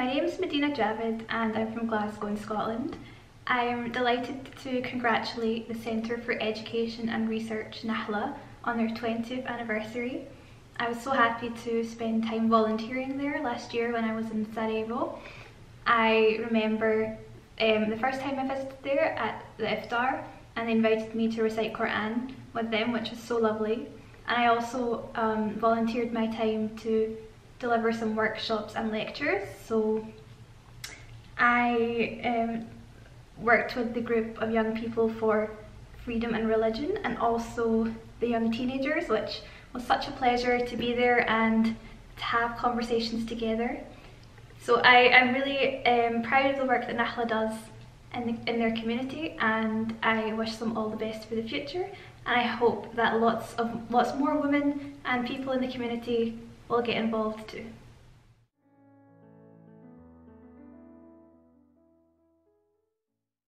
My name is Madinah Javed and I'm from Glasgow in Scotland. I'm delighted to congratulate the Centre for Education and Research Nahle on their 20th anniversary. I was so happy to spend time volunteering there last year when I was in Sarajevo. I remember the first time I visited there at the iftar, and they invited me to recite Quran with them, which was so lovely. And I also volunteered my time to deliver some workshops and lectures. So I worked with the group of young people for freedom and religion, and also the young teenagers, which was such a pleasure to be there and to have conversations together. So I'm really proud of the work that Nahle does in their community, and I wish them all the best for the future, and I hope that lots more women and people in the community will get involved too.